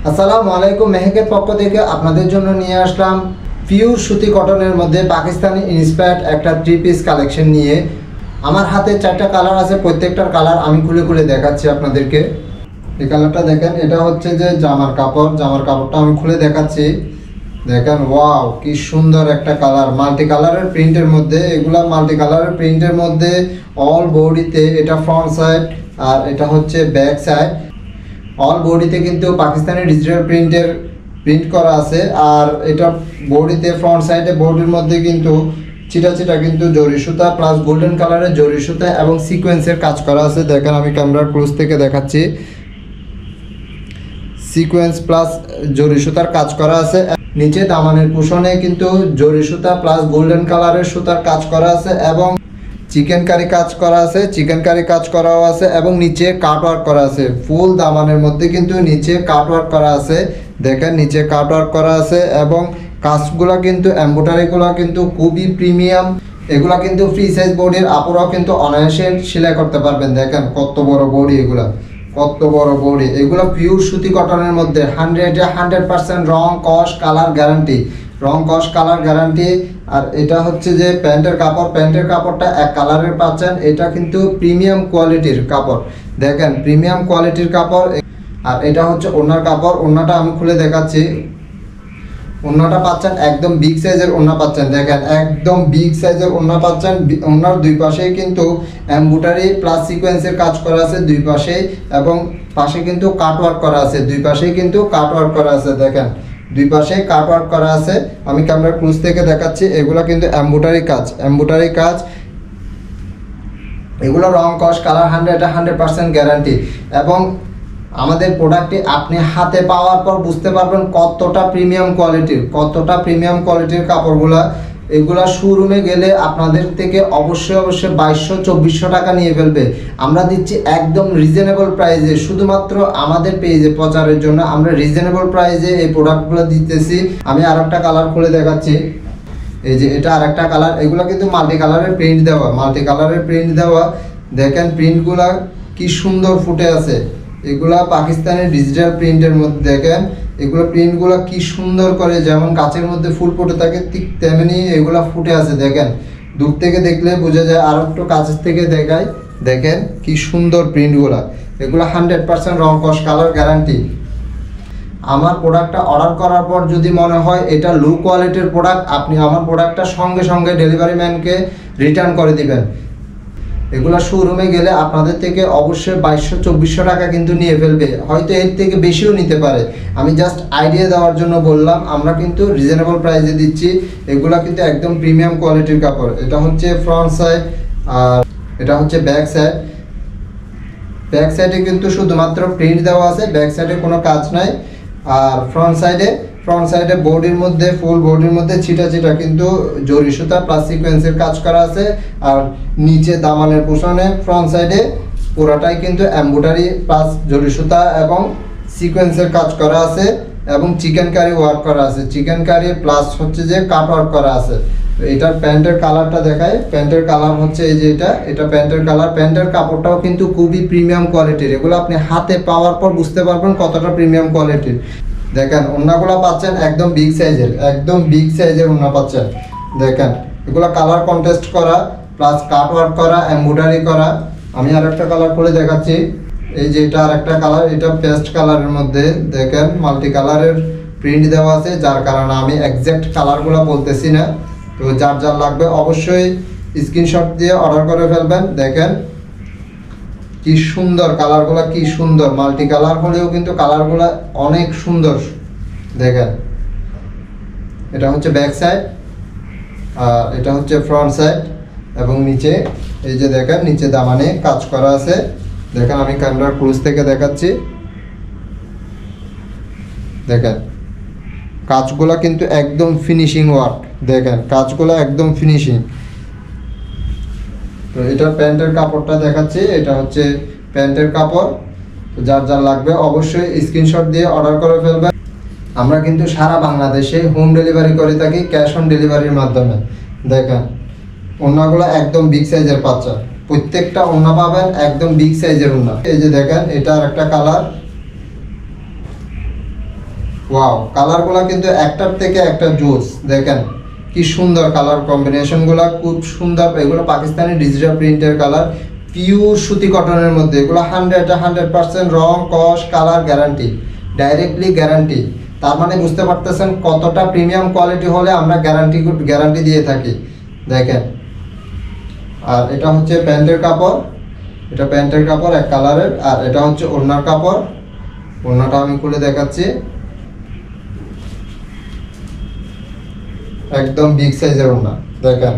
আসসালামু আলাইকুম। মেহেকের পক্ষ থেকে আপনাদের জন্য নিয়ে আসলাম পিওর সুতি কটনের মধ্যে পাকিস্তানি ইন্সপায়ার্ড একটা 3 পিস কালেকশন নিয়ে। আমার হাতে 4টা কালার আছে, প্রত্যেকটার কালার আমি খুলে খুলে দেখাচ্ছি আপনাদেরকে। এই কালারটা দেখেন, এটা হচ্ছে যে জামার কাপড়টা আমি খুলে দেখাচ্ছি। দেখেন, ওয়াও কি সুন্দর একটা কালার, মাল্টি কালারের প্রিন্টের মধ্যে। এগুলা মাল্টি কালারের প্রিন্টের মধ্যে অল বডিতে, এটা ফ্রন্ট সাইড আর এটা হচ্ছে ব্যাক সাইড। অল বডিতে কিন্তু পাকিস্তানি ডিজিটাল প্রিন্ট করা আছে। আর এটা বডিতে ফ্রন্ট সাইডে বডির মধ্যে কিন্তু চিটা চিটা কিন্তু জরি সুতা প্লাস গোল্ডেন কালারের জরি সুতা এবং সিকোয়েন্সের কাজ করা আছে। দেখেন, আমি ক্যামেরার ক্লোজ থেকে দেখাচ্ছি। সিকোয়েন্স প্লাস জরি সুতার কাজ করা আছে। নিচে দামানের কুশনে কিন্তু জরি সুতা প্লাস গোল্ডেন কালারের সুতার কাজ করা আছে এবং চিকেন কারি কাজ করা আছে, চিকেন কারি কাজ করাও আছে এবং নিচে কাট ওয়ার্ক করা আছে। ফুল দামানের মধ্যে কিন্তু নিচে কাট ওয়ার্ক করা আছে। দেখেন, নিচে কাট ওয়ার্ক করা আছে এবং কাজগুলো কিন্তু এমব্রয়ডারিগুলো কিন্তু খুবই প্রিমিয়াম। এগুলা কিন্তু ফ্রি সাইজ বডির আপুরাও কিন্তু অনায়াসে সেলাই করতে পারবেন। দেখেন কত বড় বডি, কত বড় বডি। এগুলো পিওর সুতি কটনের মধ্যে 100% রং কস কালার গ্যারান্টি, আর এটা হচ্ছে যে প্যান্টের কাপড়টা এক কালারের পাচ্ছেন। এটা কিন্তু প্রিমিয়াম কোয়ালিটির কাপড়। দেখেন, প্রিমিয়াম কোয়ালিটির কাপড়। আর এটা হচ্ছে ওড়নার কাপড়। ওড়নাটা আমি খুলে দেখাচ্ছি। ওড়নাটা পাচ্ছেন একদম বিগ সাইজের ওড়না পাচ্ছেন। দেখেন, একদম বিগ সাইজের ওড়না পাচ্ছেন। ওড়নার দুই পাশেই কিন্তু এমব্রয়ডারি প্লাস সিকোয়েন্সের কাজ করা আছে দুই পাশেই, এবং পাশে কিন্তু কাট ওয়ার্ক করা আছে, দুই পাশেই কিন্তু কাট ওয়ার্ক করা আছে। দেখেন, দুই পাশে কাট ওয়ার্ক করা আছে। আমি ক্যামেরার ক্লোজ থেকে দেখাচ্ছি। এগুলো কিন্তু এমব্রয়ডারি কাজ। এগুলো রং কস কালার 100% গ্যারান্টি। এবং আমাদের প্রোডাক্টটি আপনি হাতে পাওয়ার পর বুঝতে পারবেন কতটা প্রিমিয়াম কোয়ালিটির কাপড়গুলা। এগুলা শোরুমে গেলে আপনাদের থেকে অবশ্যই 2200-2400 টাকা নিয়ে ফেলবে। আমরা দিচ্ছি একদম রিজনেবল প্রাইসে, শুধুমাত্র আমাদের পেজে প্রচারের জন্য আমরা রিজনেবল প্রাইসে এই প্রোডাক্টগুলো দিতেছি। আমি আর একটা কালার খুলে দেখাচ্ছি। এই যে এটা আর একটা কালার। এগুলো কিন্তু মাল্টি কালারের প্রিন্ট দেওয়া। দেখেন প্রিন্টগুলা কি সুন্দর ফুটে আছে। এগুলা পাকিস্তানি ডিজিটাল প্রিন্টের মধ্যে। দেখেন এগুলো প্রিন্টগুলো কি সুন্দর করে, যেমন কাচের মধ্যে ফুল ফুটে থাকে ঠিক তেমনি এগুলা ফুটে আছে। দেখেন, দূর থেকে দেখলে বোঝা যায়, আর একটু কাছের থেকে দেখাই। দেখেন কি সুন্দর প্রিন্টগুলা। এগুলো 100% রং কস কালার গ্যারান্টি। আমার প্রোডাক্টটা অর্ডার করার পর যদি মনে হয় এটা লো কোয়ালিটির প্রোডাক্ট, আপনি আমার প্রোডাক্টটা সঙ্গে সঙ্গে ডেলিভারি ম্যানকে রিটার্ন করে দিবেন। এগুলো শোরুমে গেলে আপনাদের থেকে অবশ্যই 2200-2400 টাকা কিন্তু নিয়ে ফেলবে, হয়তো এর থেকে বেশিও নিতে পারে। আমি জাস্ট আইডিয়া দেওয়ার জন্য বললাম, আমরা কিন্তু রিজনেবল প্রাইসে দিচ্ছি। এগুলো কিন্তু একদম প্রিমিয়াম কোয়ালিটির কাপড়। এটা হচ্ছে ফ্রন্ট সাইড আর এটা হচ্ছে ব্যাক সাইডে কিন্তু শুধুমাত্র প্রিন্ট দেওয়া আছে, ব্যাক সাইডে কোনো কাজ নাই। আর ফ্রন্ট সাইডে বডির মধ্যে, ফুল বডির মধ্যে ছিটা কিন্তু জরি সুতা প্লাস সিকোয়েন্সের কাজ করা আছে। আর নিচে দামানের পোষণে ফ্রন্ট সাইডে পুরাটাই কিন্তু এমব্রয়ডারি প্লাস জরি সুতা এবং সিকোয়েন্সের কাজ করা আছে এবং চিকেন কারি ওয়ার্ক করা আছে। চিকেন কারি প্লাস হচ্ছে যে কাট ওয়ার্ক করা আছে। তো এটার প্যান্টের কালারটা দেখায়। প্যান্টের কালার হচ্ছে এই যে এটা প্যান্টের কালার। প্যান্টের কাপড়টাও কিন্তু খুবই প্রিমিয়াম কোয়ালিটির। এগুলো আপনি হাতে পাওয়ার পর বুঝতে পারবেন কতটা প্রিমিয়াম কোয়ালিটির। দেখেন, ওড়নাগুলো পাচ্ছেন একদম বিগ সাইজের ওড়না পাচ্ছেন। দেখেন, এগুলো কালার কন্ট্রাস্ট করা প্লাস কাট ওয়ার্ক করা, এমব্রয়ডারি করা। আমি আর একটা কালার করে দেখাচ্ছি। এই যে এটা আর একটা কালার, এটা পেস্ট কালারের মধ্যে। দেখেন মাল্টি কালারের প্রিন্ট দেওয়া আছে, যার কারণে আমি এক্স্যাক্ট কালারগুলো বলতেছি না। তো যার লাগবে অবশ্যই স্ক্রিনশট দিয়ে অর্ডার করে ফেলবেন। দেখেন কি সুন্দর কালারগুলো, কি সুন্দর। মাল্টি কালার হলেও কিন্তু কালারগুলো অনেক সুন্দর। দেখেন, এটা হচ্ছে ব্যাক সাইড আর এটা হচ্ছে ফ্রন্ট সাইড এবং নিচে এই যে দেখেন নিচে দামানে কাজ করা আছে। দেখেন, আমি ক্যামেরার ক্লোজ থেকে দেখাচ্ছি। দেখেন কাজগুলো কিন্তু একদম ফিনিশিং ওয়ার্ক। দেখেন কাজগুলো একদম ফিনিশিং। তো এটা প্যান্টের কাপড়টা দেখাচ্ছি। এটা হচ্ছে প্যান্টের কাপড়। তো যার লাগবে অবশ্যই স্ক্রিনশট দিয়ে অর্ডার করে ফেলবেন। আমরা কিন্তু সারা বাংলাদেশে হোম ডেলিভারি করে থাকি, ক্যাশ অন ডেলিভারির মাধ্যমে। দেখেন ওড়নাগুলো একদম বিগ সাইজের পাচ্ছেন, প্রত্যেকটা ওড়না পাবেন একদম বিগ সাইজের ওড়না। এই যে দেখেন, এটা আর একটা কালার। ওয়াও, কালারগুলো কিন্তু একটার থেকে একটা জোস। দেখেন কি সুন্দর কালার কম্বিনেশনগুলো, খুব সুন্দর। এগুলো পাকিস্তানি ডিজিটাল প্রিন্টের কালার, পিওর সুতি কটনের মধ্যে। এগুলো 100% রং কস কালার গ্যারান্টি, ডাইরেক্টলি গ্যারান্টি। তার মানে বুঝতে পারতেছেন কতটা প্রিমিয়াম কোয়ালিটি হলে আমরা গ্যারান্টি দিয়ে থাকি। দেখেন, আর এটা হচ্ছে প্যান্টের কাপড়, এটা প্যান্টের কাপড় এক কালারের। আর এটা হচ্ছে ওড়নার কাপড়, ওড়নাটা আমি খুলে দেখাচ্ছি। একদম বিগ সাইজের ওড়না। দেখেন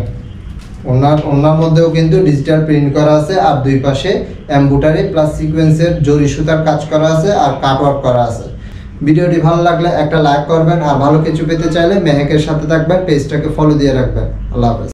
ওড়নার মধ্যেও কিন্তু ডিজিটাল প্রিন্ট করা আছে, আর দুই পাশে এমব্রয়ডারি প্লাস সিকোয়েন্সের জরি সুতার কাজ করা আছে, আর কাটওয়ার্ক করা আছে। ভিডিওটি ভালো লাগলে একটা লাইক করবেন, আর ভালো কিছু পেতে চাইলে মেহেকের সাথে থাকবেন, পেজটাকে ফলো দিয়ে রাখবেন। আল্লাহ হাফেজ।